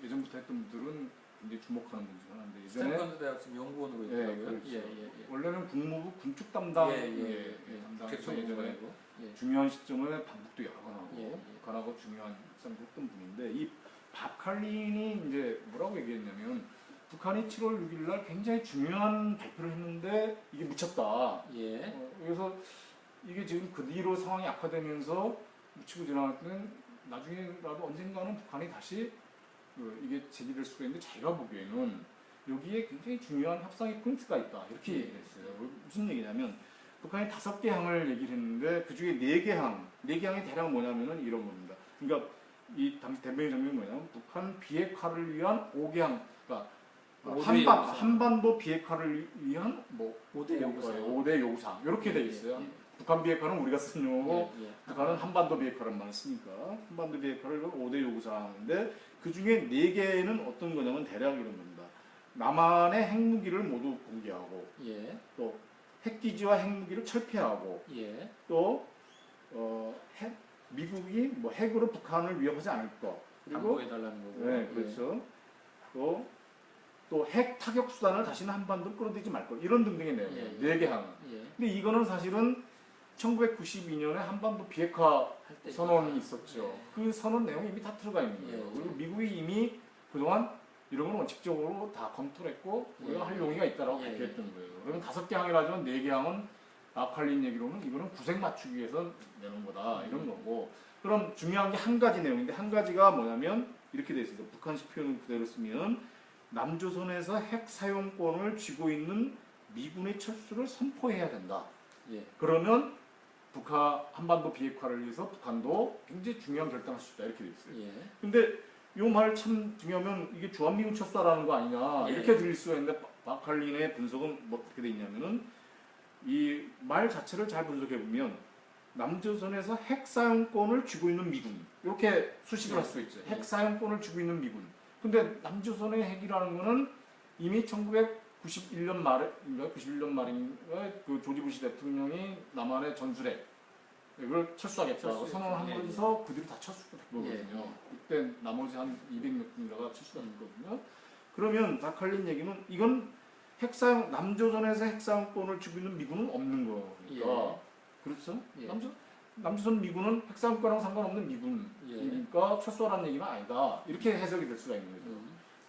예전부터 했던 분들은 굉장히 주목하는 분 중 하나인데 예전에 스탠퍼드 대학 지금 연구원으로 있더라고요. 그렇죠. 원래는 국무부 군축 담당에서 예전에 중요한 시점에 반복도 여러 번 하고 북한하고 중요한 입장을 했던 분인데 이 밥 칼린이 이제 뭐라고 얘기했냐면 북한이 7월 6일 날 굉장히 중요한 발표를 했는데 이게 묻혔다. 그래서 이게 지금 그 뒤로 상황이 악화되면서 묻히고 지나갈 때는 나중에라도 언젠가는 북한이 다시 이게 제기될 수가 있는데 자기가 보기에는 여기에 굉장히 중요한 협상의 포인트가 있다. 이렇게 얘기를 했어요. 무슨 얘기냐면 북한이 5개 항을 얘기를 했는데 그 중에 4개 항, 4개 항이 대략 뭐냐면은 이런 겁니다. 그러니까 이 당시 대변인 성명이 뭐냐면 북한 비핵화를 위한 5개 항, 그러니까 한반도 비핵화를 위한 뭐 5대 요구사항. 5대 요구사항 이렇게 돼 있어요. 북한 비핵화는 우리가 쓰는 용어고 북한은 한반도 비핵화를 쓰니까 한반도 비핵화를 5대 요구사항인데 그 중에 4개는 어떤 거냐면 대략 이런 겁니다. 남한의 핵무기를 모두 공개하고 또 핵기지와 핵무기를 철폐하고 또 미국이 뭐 핵으로 북한을 위협하지 않을 것 그리고 해달라는 거고. 그렇죠. 또 핵 타격 수단을 다시는 한반도로 끌어들이지 말 것 이런 등등의 내용 4개 항. 근데 이거는 사실은 1992년에 한반도 비핵화 선언이 있었죠. 그 선언 내용이 이미 다 들어가 있는 거예요. 그리고 미국이 이미 그동안 이런 건 원칙적으로 다 검토를 했고 우리가 할 용의가 있다라고 발표했던 거예요. 그러면 5개 항이라지만 4개 항은 아칼린 얘기로는 이거는 구색 맞추기 위해서 내는 거다 이런 거고. 그럼 중요한 게 한 가지 내용인데 한 가지가 뭐냐면 이렇게 돼 있어요. 북한식 표현을 그대로 쓰면 남조선에서 핵 사용권을 쥐고 있는 미군의 철수를 선포해야 된다. 그러면 북한 한반도 비핵화를 위해서 북한도 굉장히 중요한 결단을 할 수 있다 이렇게 돼 있어요. 예. 근데 이 말 참 중요하면 이게 주한미군 철수라는 거 아니냐 예. 이렇게 들릴 수가 있는데 바칼린의 분석은 뭐 어떻게 돼 있냐면은 이 말 자체를 잘 분석해 보면 남조선에서 핵 사용권을 쥐고 있는 미군 이렇게 수식을 할 수 있죠. 핵 사용권을 쥐고 있는 미군. 근데 남조선의 핵이라는 거는 이미 1991년 말에 91년 말인가 그 조지 부시 대통령이 남한의 전술핵 이걸 철수하겠다고 선언을 하면서 그들이 다 철수가 된 거거든요. 그때 나머지 한 200몇 군이라가 철수가 된 거거든요. 그러면 바칼린 얘기는 이건 핵사용 남조선에서 핵사용권을 쥐고 있는 미군은 없는 거니까 그렇죠? 예. 남조선 미군은 핵사용권랑 상관없는 미군이니까 철수하라는 얘기는 아니다. 이렇게 해석이 될 수가 있는 거죠.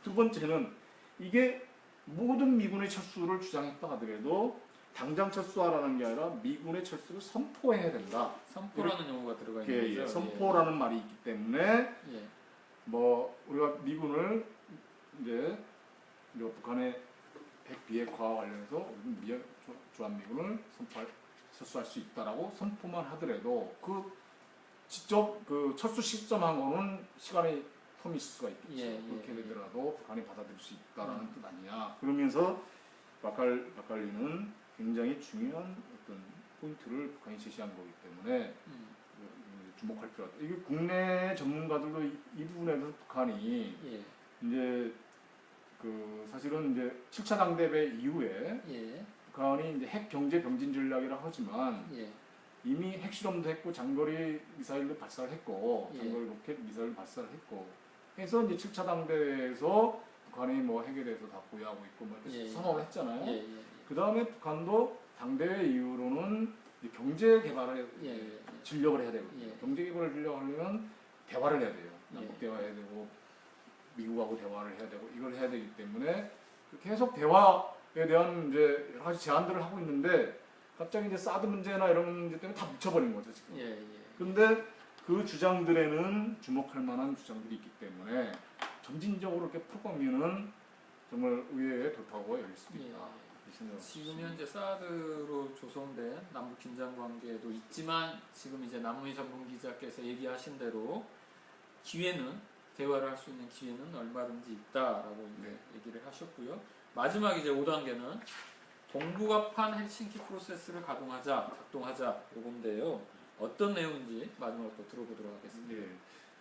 두 번째는 이게 모든 미군의 철수를 주장했다 하더라도 당장 철수하라는 게 아니라 미군의 철수를 선포해야 된다. 선포라는 용어가 들어가 있는 거죠. 선포라는 말이 있기 때문에 예. 뭐 우리가 미군을 이제 북한의 핵 비핵화와 관련해서 주한미군을 철수할 수 있다라고 선포만 하더라도 그 직접 그 철수 시점한 거는 시간이 텀이 있을 수가 있겠죠. 그렇게 되더라도 북한이 받아들일 수 있다라는 뜻 아니냐. 그러면서 바칼리는 굉장히 중요한 어떤 포인트를 북한이 제시한 거기 때문에 주목할 필요가 있다. 이게 국내 전문가들도 이 부분에 대해서 북한이 이제 그 사실은 이제 7차 당대회 이후에 북한이 이제 핵 경제 병진 전략이라 하지만 이미 핵실험도 했고 장거리 미사일도 발사를 했고 장거리 로켓 미사일 발사를 했고 해서 이제 7차 당대회에서 북한이 뭐 핵에 대해서 다 보유하고 있고 뭐 선언을 했잖아요. 그 다음에 북한도 당대회 이후로는 경제 개발을 진력을 해야 되거든요. 경제 개발을 진력하려면 대화를 해야 돼요. 남북 대화해야 되고 미국하고 대화를 해야 되고 이걸 해야 되기 때문에 계속 대화에 대한 이제 여러 가지 제안들을 하고 있는데 갑자기 이제 사드 문제나 이런 문제 때문에 다 묻혀버린 거죠 지금. 그런데 그 주장들에는 주목할 만한 주장들이 있기 때문에 점진적으로 이렇게 풀어가면은 정말 의외의 돌파구가 열릴 수도 있다. 지금 현재 사드로 조성된 남북 긴장 관계도 있지만 지금 이제 남문희 전문 기자께서 얘기하신 대로 기회는 대화를 할 수 있는 기회는 얼마든지 있다라고 이제 얘기를 하셨고요. 마지막 이제 5단계는 동북아판 헬싱키 프로세스를 작동하자 요건데요. 어떤 내용인지 마지막으로 또 들어보도록 하겠습니다.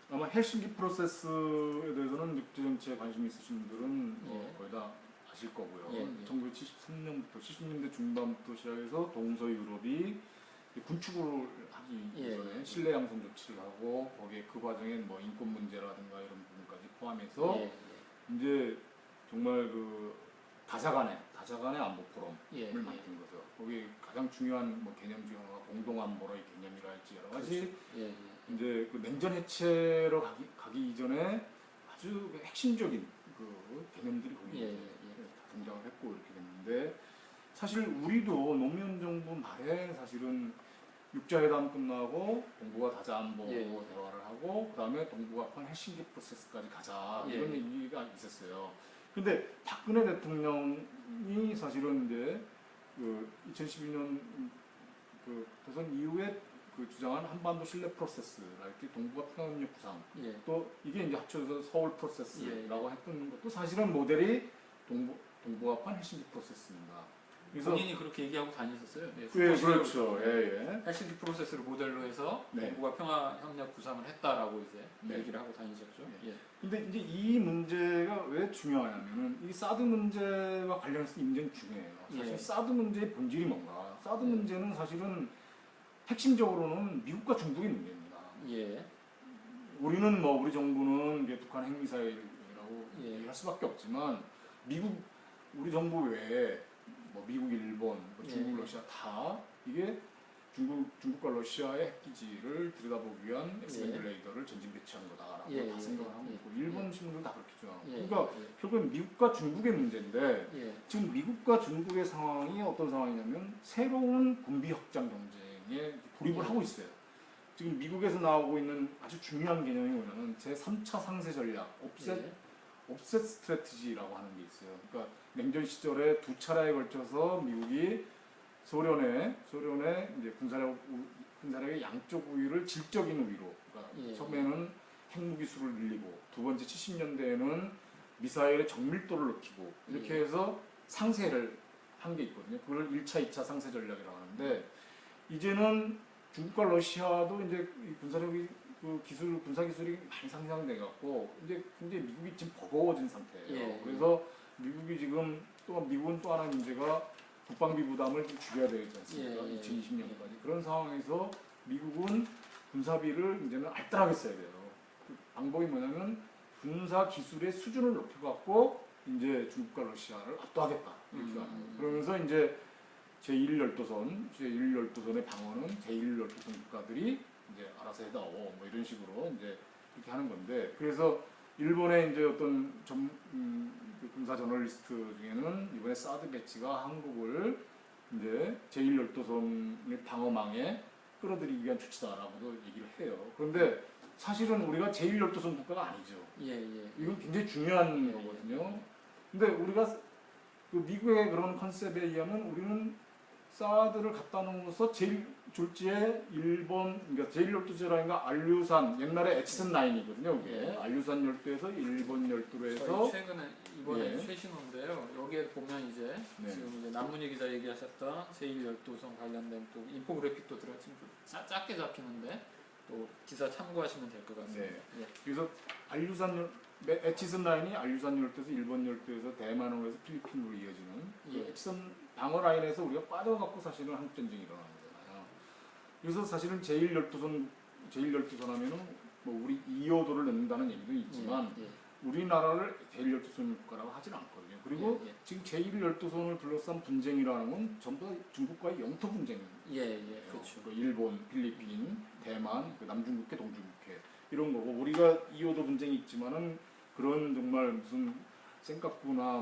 아마 헬싱키 프로세스에 대해서는 국제정치에 관심 있으신 분들은 거의 다 아실 거고요. 1973년부터 70년대 중반부터 시작해서 동서 유럽이 군축을 하기 이전에 신뢰 양성 조치를 하고 거기에 그 과정에 뭐 인권 문제라든가 이런 부분까지 포함해서 이제 정말 그 다자간의 안보 포럼을 만든 거죠. 거기 가장 중요한 뭐 개념 중에 하나가 공동 안보의 개념이라 할지 여러 가지 이제 그 냉전 해체로 가기 이전에 아주 핵심적인 그 개념들이 거기 등장을 했고 이렇게 됐는데 사실 우리도 노무현 정부 말에 사실은 육자회담 끝나고 동북아 다자안보 대화를 하고 그 다음에 동북아판 헬싱키 프로세스까지 가자 이런 얘기가 있었어요. 근데 박근혜 대통령이 사실은 이제 그 2012년 그 대선 이후에 그 주장한 한반도 신뢰 프로세스랄지 동북아 평화협력 구상 또 이게 이제 합쳐져서 서울 프로세스라고 했던 것도 사실은 모델이 동북아판 헬싱키 프로세스입니다. 그래서 본인이 그렇게 얘기하고 다니셨어요? 그렇죠. 헬싱키 프로세스를 모델로 해서 동북아 평화협력 구상을 했다라고 이제 얘기를 하고 다니셨죠. 근데 이제 이 문제가 왜 중요하냐면은 이 사드 문제와 관련해서 굉장히 중요해요. 사실 사드 문제의 본질이 뭔가? 사드 문제는 사실은 핵심적으로는 미국과 중국의 문제입니다. 우리는 뭐 우리 정부는 이게 북한 핵미사일이라고 얘기할 수밖에 없지만 우리 정부 외에 뭐 미국, 일본, 중국, 러시아 다 이게 중국과 러시아의 핵기지를 들여다보기 위한 엑스밴드 레이더를 전진 배치한 거다라고 다 생각을 하고 있고 일본 신문도 다 그렇게 주장하고 그러니까 결국엔 미국과 중국의 문제인데 지금 미국과 중국의 상황이 어떤 상황이냐면 새로운 군비 확장 경쟁에 돌입을 하고 있어요. 지금 미국에서 나오고 있는 아주 중요한 개념이 뭐냐면 제3차 상세 전략, 옵셋 스트래티지라고 하는 게 있어요. 그러니까 냉전 시절에 두 차례에 걸쳐서 미국이 소련의 이제 군사력의 양쪽 우위를 질적인 우위로, 그러니까 예. 처음에는 핵무기 수를 늘리고 두 번째 70년대에는 미사일의 정밀도를 높이고 이렇게 예. 해서 상세를 한 게 있거든요. 그걸 1차, 2차 상세 전략이라고 하는데 이제는 중국과 러시아도 이제 이 군사력이 군사 기술이 많이 상향돼 갖고 이제 굉장히 미국이 지금 버거워진 상태예요. 예. 그래서 미국은 또 하나의 문제가 국방비 부담을 좀 줄여야 되지 않습니까? 예. 2020년까지. 그런 상황에서 미국은 군사비를 이제는 알뜰하게 써야 돼요. 그 방법이 뭐냐면 군사 기술의 수준을 높여갖고 이제 중국과 러시아를 압도하겠다 이렇게 하는 거예요. 그러면서 이제 제1열도선의 방어는 제1열도선 국가들이 이제 알아서 해다오 뭐 이런 식으로 이제 이렇게 하는 건데, 그래서 일본의 이제 어떤 그 군사 저널리스트 중에는 이번에 사드 배치가 한국을 이제 제1열도선의 방어망에 끌어들이기 위한 조치다라고도 얘기를 해요. 그런데 사실은 우리가 제1열도선 국가가 아니죠. 예. 이건 굉장히 중요한 예. 거거든요. 근데 우리가 그 미국의 그런 컨셉에 의하면 우리는 사드를 갖다 놓으면서 제일 졸지에 일본, 그러니까 제1열도제라는가 알류산, 옛날에 에치슨 라인이거든요. 이게 알류산 열도에서 일본 열도로 해서 저희 최근에 이번에 예. 최신호인데요. 여기에 보면 이제 네. 지금 이제 남문희 기자 얘기하셨던 제1열도선 관련된 또 인포그래픽도 지금 작게 잡히는데 또 기사 참고하시면 될 것 같습니다. 네. 예. 그래서 에치슨 라인이 알류산 열도에서 일본 열도에서 대만으로 해서 필리핀으로 이어지는 그 예. 에치슨 방어 라인에서 우리가 빠져갖고 사실은 한국 전쟁이 일어나는 거잖아요. 그래서 사실은 제1열도선 하면은 뭐 우리 2호도를 넣는다는 얘기도 있지만 예. 우리나라를 제1열도선 국가라고 하진 않거든요. 그리고 예. 지금 제1열도선을 둘러싼 분쟁이라는 건 전부 다 중국과의 영토 분쟁이에요. 그렇죠. 그 일본, 필리핀, 대만, 그 남중국해, 동중국해 이런 거고, 우리가 2호도 분쟁이 있지만은 그런 정말 무슨 센카쿠나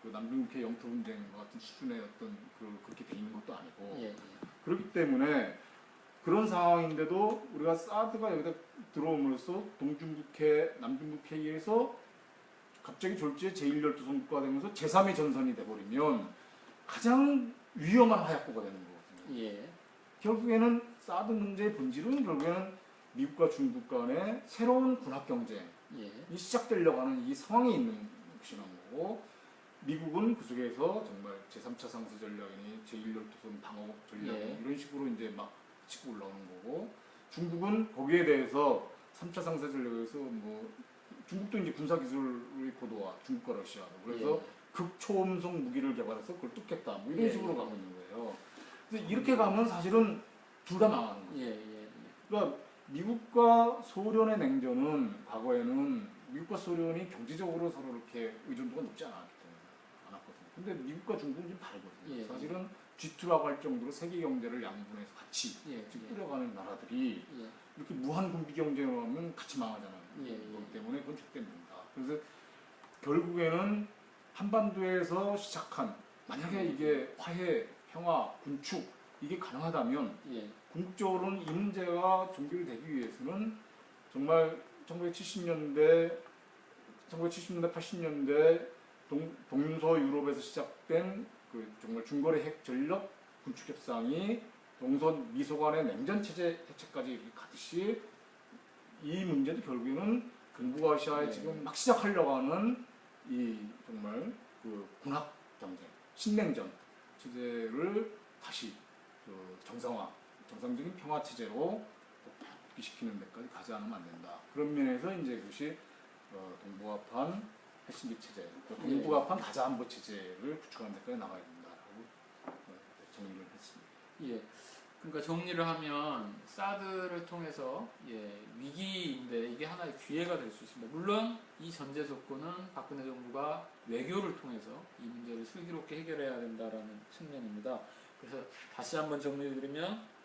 그 남중국해 영토 분쟁 같은 수준의 어떤 그렇게 돼 있는 것도 아니고 예. 그렇기 때문에 그런 상황인데도 우리가 사드가 여기다 들어옴으로써 동중국해, 남중국해에서 갑자기 졸지에 제1열도선 국가가 되면서 제3의 전선이 돼버리면 가장 위험한 화약고가 되는 거거든요. 예. 결국에는 사드 문제의 본질은 결국에는 미국과 중국 간의 새로운 군합 경쟁이 예. 시작되려고 하는 이 상황이 있는 것이란 거고, 미국은 그 속에서 정말 제3차 상세 전략이니 제1열도선 방어 전략 예. 이런 식으로 이제 막 치고 올라오는 거고, 중국은 거기에 대해서 3차 상세 전략에서 뭐 중국도 이제 군사 기술의 고도화, 중국과 러시아로 그래서 극초음속 무기를 개발해서 그걸 뚫겠다 뭐 이런 예. 식으로 가고 있는 거예요. 그래서 이렇게 가면 사실은 둘 다 망하는 거예요. 예. 그러니까 미국과 소련의 냉전은 과거에는 미국과 소련이 경제적으로 서로 이렇게 의존도가 높지 않았거든요. 근데 미국과 중국은 좀 다르거든요. 예. 사실은 G2라고 할 정도로 세계 경제를 양분해서 같이 예. 끌어가는 나라들이 예. 이렇게 무한 군비 경쟁을 하면 같이 망하잖아요. 예. 그렇기 때문에 그건 절대 안 된다. 그래서 결국에는 한반도에서 시작한, 만약에 이게 화해, 평화, 군축 이게 가능하다면 예. 궁극적으로는 이 문제가 종결되기 위해서는 정말 1970년대, 80년대 동서 유럽에서 시작된 그 정말 중거리 핵 전력 군축 협상이 동서 미소 간의 냉전 체제 해체까지 이렇게 가듯이 이 문제도 결국에는 동북아시아에 네. 지금 막 시작하려고 하는 이 정말 그 군합 경쟁, 신냉전 체제를 다시 그 정상적인 평화 체제로 복귀시키는 데까지 가지 않으면 안 된다. 그런 면에서 이제 그것이 동북아판 핵심기 체제, 동북아판 다자안보 체제를 구축하는 데까지 나가야 된다라고 정리를 했습니다. 예. 그러니까 정리를 하면 사드를 통해서 위기인데 이게 하나의 기회가 될 수 있습니다. 물론 이 전제 조건은 박근혜 정부가 외교를 통해서 이 문제를 슬기롭게 해결해야 된다라는 측면입니다. 그래서 다시 한번 정리해드리면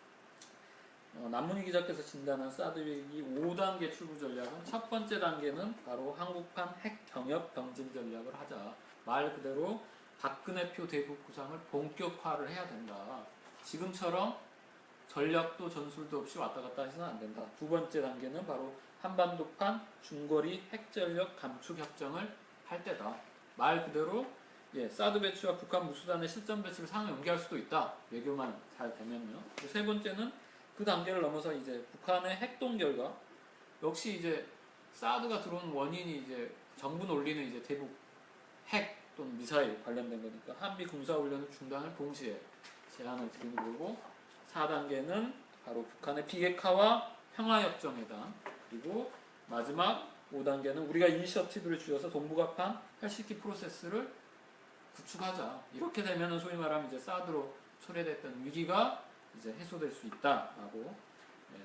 남문희 기자께서 진단한 사드 위기 5단계 출구 전략은 첫 번째 단계는 바로 한국판 핵 경협 병진 전략을 하자. 말 그대로 박근혜표 대국 구상을 본격화를 해야 된다. 지금처럼 전략도 전술도 없이 왔다 갔다 해서는 안 된다. 두 번째 단계는 바로 한반도판 중거리 핵전력 감축 협정을 할 때다. 말 그대로 예, 사드 배치와 북한 무수단의 실전 배치를 상호 연계할 수도 있다. 외교만 잘 되면요. 세 번째는 그 단계를 넘어서 이제 북한의 핵동 결과 역시 이제 사드가 들어온 원인이 이제 정부 논리는 이제 대북 핵 또는 미사일 관련된 거니까 한미 군사 훈련을 중단을 동시에 제안을 드리는 거고 4단계는 바로 북한의 비핵화와 평화협정회담 그리고 마지막 5단계는 우리가 이니셔티브를 쥐어서 동북아판 헬싱키 프로세스를 구축하자. 이렇게 되면은 소위 말하면 이제 사드로 초래됐던 위기가 이제 해소될 수 있다라고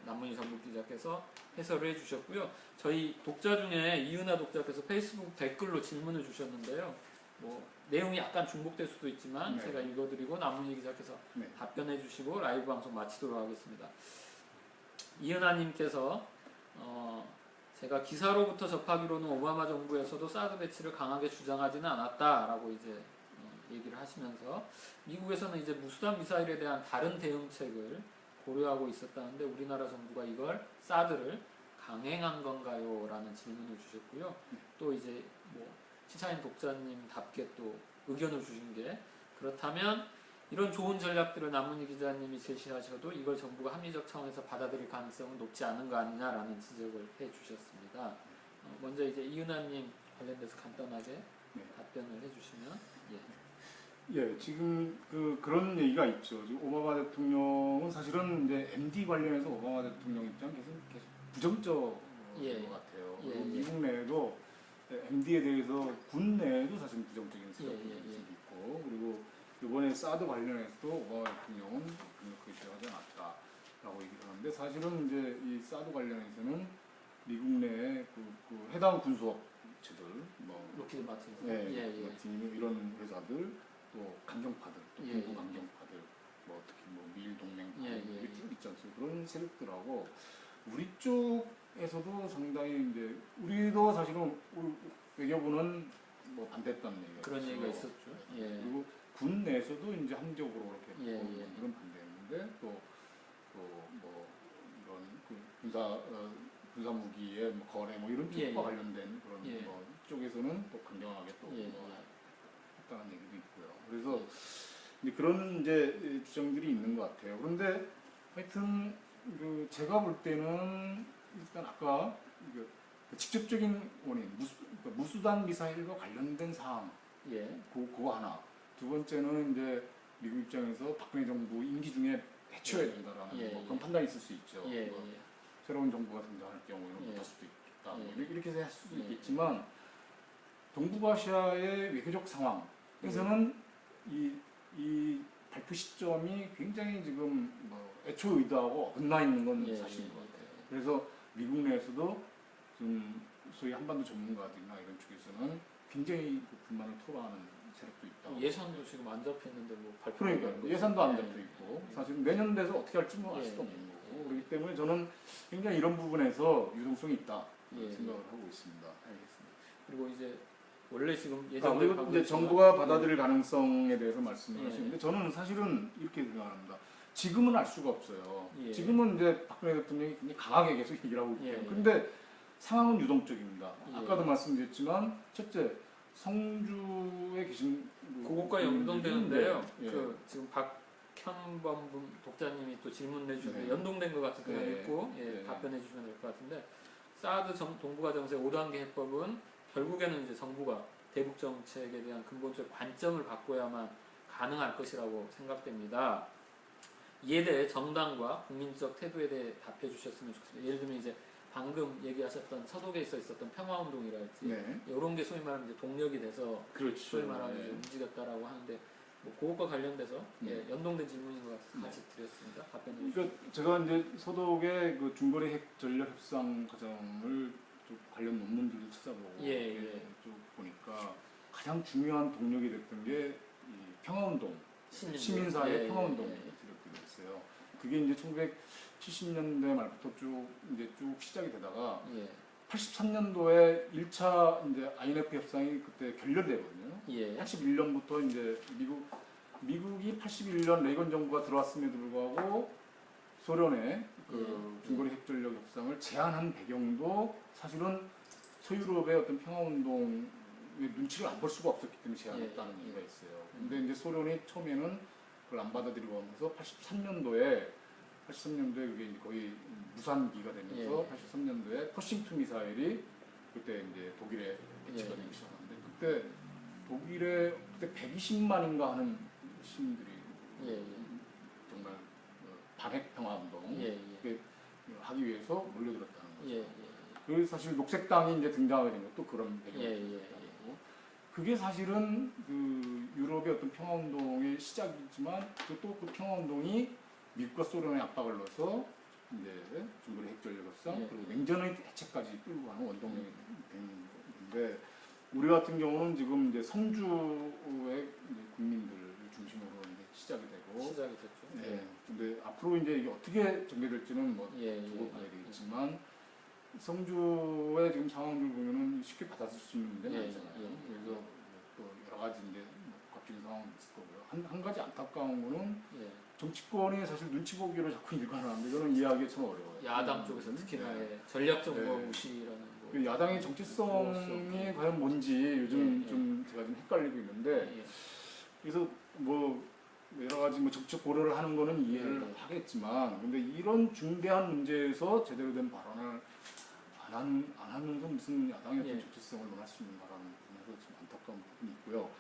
남문희 전북 기자께서 해설을 해주셨고요. 저희 독자 중에 이은하 독자께서 페이스북 댓글로 질문을 주셨는데요. 뭐 내용이 약간 중복될 수도 있지만 네. 제가 읽어드리고 남문희 기자께서 네. 답변해주시고 라이브 방송 마치도록 하겠습니다. 이은하님께서 제가 기사로부터 접하기로는 오바마 정부에서도 사드 배치를 강하게 주장하지는 않았다라고 이제 얘기를 하시면서 미국에서는 이제 무수단 미사일에 대한 다른 대응책을 고려하고 있었다는데 우리나라 정부가 이걸 사드를 강행한 건가요? 라는 질문을 주셨고요. 또 이제 뭐 시사인 독자님답게 또 의견을 주신 게 그렇다면 이런 좋은 전략들을 남문희 기자님이 제시하셔도 이걸 정부가 합리적 차원에서 받아들일 가능성은 높지 않은 거 아니냐라는 지적을 해주셨습니다. 먼저 이제 이은하님 관련돼서 간단하게 답변을 해주시면 예, 지금 그런 얘기가 있죠. 지금 오바마 대통령은 사실은 이제 MD 관련해서 오바마 대통령 입장 계속 부정적인 것 같아요. 그리고 미국 내에도 MD에 대해서 군 내에도 사실 부정적인 세력이 있고 그리고 이번에 사드 관련해서도 오바마 대통령은 그렇게 싫어하지 않았다라고 얘기를 하는데 사실은 이제 이 사드 관련해서는 미국 내에 그 해당 군수업체들 뭐 로키드 마틴, 마틴 이런 회사들 또 강경파들, 또 공부 강경파들, 뭐 특히 뭐 미일 동맹파 이렇게 쭉 있지 않습니까? 그런 세력들하고 우리 쪽에서도 상당히 이제 우리도 사실은 우리 외교부는 뭐 반대했다는 얘기가 그런 있어요. 얘기가 있었죠. 그리고 군 내에서도 이제 함적으로 이렇게 예. 그런 반대했는데 또 뭐 이런 군사 무기의 뭐 거래 뭐 이런 쪽과 관련된 그런 뭐 쪽에서는 또 강경하게 또 했다는 얘기도 있고요. 그래서 이제 그런 이제 주장들이 있는 것 같아요. 그런데 하여튼 제가 볼 때는 일단 아까 그 직접적인 원인 무수단 미사일과 관련된 사항 그거 하나. 두 번째는 이제 미국 입장에서 박근혜 정부 임기 중에 해치워야 된다라는 뭐 그런 판단이 있을 수 있죠. 뭐 새로운 정부가 등장할 경우에는 못할 수도 있다. 뭐 이렇게 할 수도 있겠지만 동북아시아의 외교적 상황에서는 이 발표 시점이 굉장히 지금 뭐 애초 의도하고 어긋나 있는 건 사실인 것 같아요. 그래서 미국 내에서도 좀 소위 한반도 전문가들이나 이런 쪽에서는 굉장히 불만을 토로하는 세력도 있다. 예산도 지금 안 잡혔는데 뭐 그러니까 예산도 안 잡혀 있고 사실 내년 돼서 어떻게 할지 뭐 알 수도 없는 거고 그렇기 때문에 저는 굉장히 이런 부분에서 유동성이 있다 생각을 하고 있습니다. 알겠습니다. 그리고 이제 원래 지금 그리고 이제 정부가 받아들일 가능성에 대해서 말씀을 하시는데 저는 사실은 이렇게 생각합니다. 지금은 알 수가 없어요. 지금은 이제 박근혜 대통령이 굉장히 강하게 계속 얘기를 하고 있고요. 그런데 상황은 유동적입니다. 아까도 말씀드렸지만 첫째 성주에 계신 그것과 연동되는데요. 그 지금 박현범 독자님이 또 질문 내주셨는데 연동된 것 같은 그냥 읽고 답변해 주시면 될 것 같은데 사드 동북아 정세 5단계 해법은 결국에는 이제 정부가 대북 정책에 대한 근본적 관점을 바꿔야만 가능할 것이라고 생각됩니다. 이에 대해 정당과 국민적 태도에 대해 답해 주셨으면 좋겠습니다. 예를 들면 이제 방금 얘기하셨던 서독에 있었던 평화운동이랄지 이런 게 소위 말하면 이제 동력이 돼서 소위 말하면 이제 움직였다라고 하는데 뭐 그것과 관련돼서 연동된 질문인 것 같아서 같이 드렸습니다. 답변해 주시죠. 그러니까 제가 이제 서독의 그 중거리 핵 전략 협상 과정을 좀 관련 논문들도 찾아보고 쭉 보니까 가장 중요한 동력이 됐던 게 이 평화운동, 시민사회 평화운동 세력들이었어요. 그게 이제 1970년대 말부터 쭉 시작이 되다가 83년도에 1차 이제 INF 협상이 그때 결렬되거든요. 81년부터 이제 미국이 81년 레이건 정부가 들어왔음에도 불구하고 소련의 그 중거리 핵전력 협상을 제안한 배경도 사실은 서유럽의 어떤 평화운동을 눈치를 안 볼 수가 없었기 때문에 제안했다는 예, 예. 이유가 있어요. 근데 이제 소련이 처음에는 그걸 안 받아들이고 하면서 83년도에 그게 이제 거의 무산기가 되면서 예. 83년도에 퍼싱2 미사일이 그때 이제 독일에 배치가 예. 되기 시작하는데 그때 독일에 그때 120만인가 하는 시민들이 예, 예. 정말 반핵 평화 운동 예, 예. 하기 위해서 몰려들었다는 거죠. 예, 예. 그래서 사실 녹색당이 이제 등장하게 된 것도 그런 배경이 예, 예, 있고 그게 사실은 그 유럽의 어떤 평화 운동의 시작이지만 또 그 평화 운동이 미국과 소련의 압박을 넣어서 이제 중거리 핵전력협상 예. 그리고 냉전의 해체까지 끌고 가는 원동력이 된 건데 우리 같은 경우는 지금 이제 성주의 이제 국민들을 중심으로 이제 시작이 되고 시작이 됐죠. 네. 근데 앞으로 이제 이게 어떻게 전개될지는 뭐 예, 예, 두고 봐야 예. 되겠지만 성주의 지금 상황들 보면은 쉽게 받아들일 수 있는 문제는 예, 아니잖아요. 예, 예. 그래서 또 여러 가지 이제 겹치는 상황도 있을 거고요. 한 가지 안타까운 거는 예. 정치권이 사실 눈치 보기로 자꾸 일관을 하는데 이거는 이해하기 참 어려워요. 야당 쪽에서 특히나 네. 예, 전략 정보 네. 무시라는 거. 그 야당의 정체성이 과연 뭔지 요즘 예, 예. 좀 제가 좀 헷갈리고 있는데 예. 그래서 뭐 여러 가지 뭐 정책 고려를 하는 거는 이해를 네, 네. 하겠지만 근데 이런 중대한 문제에서 제대로 된 발언을 안 하면서 무슨 야당의 어떤 예. 정체성을 논할 수 있는가라는 부분에서 좀 안타까운 부분이 있고요.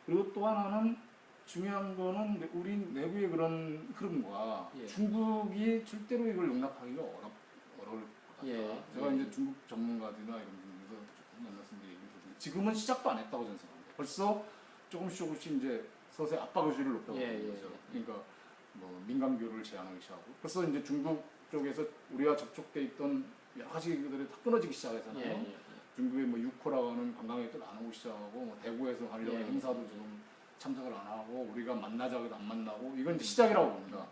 그리고 또 하나는 중요한 거는 우리 내부의 그런 흐름과 예. 중국이 절대로 이걸 용납하기가 어려울 것 같다. 예. 제가 예. 이제 중국 전문가들이나 이런 분들에서 조금 만났을 때 얘기를 들었는데 지금은 시작도 안 했다고 저는 생각합니다. 벌써 조금씩 이제 서서히 압박 의지를 높여가고 예, 있는 예, 거죠. 예. 그러니까 뭐 민간 교류를 제한하기 시작하고 벌써 이제 중국 쪽에서 우리와 접촉돼 있던 여러 가지들이 다 끊어지기 시작하잖아요. 예, 예. 중국의 뭐 유코라고 하는 관광객들 안 오기 시작하고 뭐 대구에서 하려는 예, 예. 행사도 지금 참석을 안 하고 우리가 만나자고 해도 안 만나고 이건 이제 시작이라고 봅니다.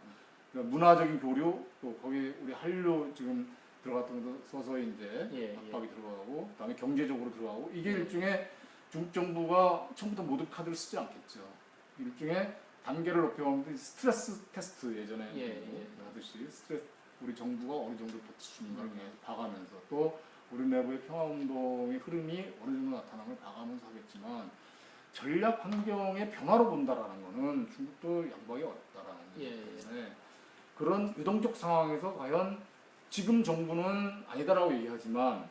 그러니까 문화적인 교류 또 거기 우리 한류 지금 들어갔던 것도 서서히 이제 예, 압박이 들어가고 그다음에 경제적으로 들어가고 이게 예. 일종의 중국 정부가 처음부터 모든 카드를 쓰지 않겠죠. 일종의 단계를 높여가면서 스트레스 테스트 예전에 예, 예. 하듯이 스트레스 우리 정부가 어느 정도 버틸 수 있는가를 봐가면서 또 우리 내부의 평화운동의 흐름이 어느 정도 나타남을 봐가면서 하겠지만 전략 환경의 변화로 본다라는 거는 중국도 양보하기 어렵다라는 예, 거기 때문에 그런 유동적 상황에서 과연 지금 정부는 아니다라고 얘기하지만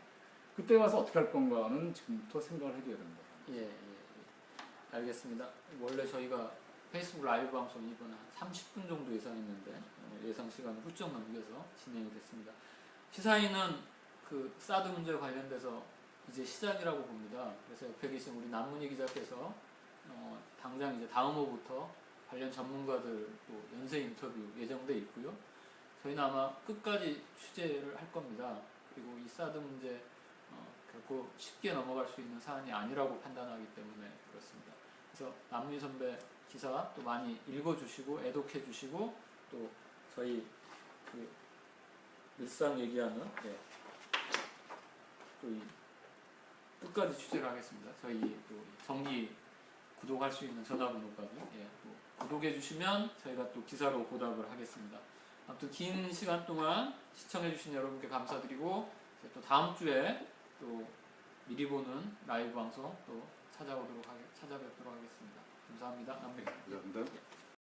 그때 가서 어떻게 할 건가는 지금부터 생각을 해줘야 된다. 예, 예, 예. 알겠습니다. 원래 저희가 페이스북 라이브 방송 이번 한 30분 정도 예상했는데 예상 시간을 훌쩍 넘겨서 진행이 됐습니다. 시사인은 그 사드 문제와 관련돼서 이제 시작이라고 봅니다. 그래서 옆에 계신 우리 남문희 기자께서 당장 이제 다음 호부터 관련 전문가들 또 연쇄 인터뷰 예정돼 있고요. 저희는 아마 끝까지 취재를 할 겁니다. 그리고 이 사드 문제 결코 쉽게 넘어갈 수 있는 사안이 아니라고 판단하기 때문에 그렇습니다. 그래서 남문희 선배 기사 또 많이 읽어주시고 애독해주시고 또 저희 그 일상 얘기하는 또 이 끝까지 취재를 하겠습니다. 저희 또 정기 구독할 수 있는 전화번호까지 또 구독해주시면 저희가 또 기사로 보답을 하겠습니다. 아무튼 긴 시간 동안 시청해주신 여러분께 감사드리고 또 다음 주에 또 미리 보는 라이브 방송 또 찾아뵙도록 하겠습니다. 감사합니다. 감사합니다.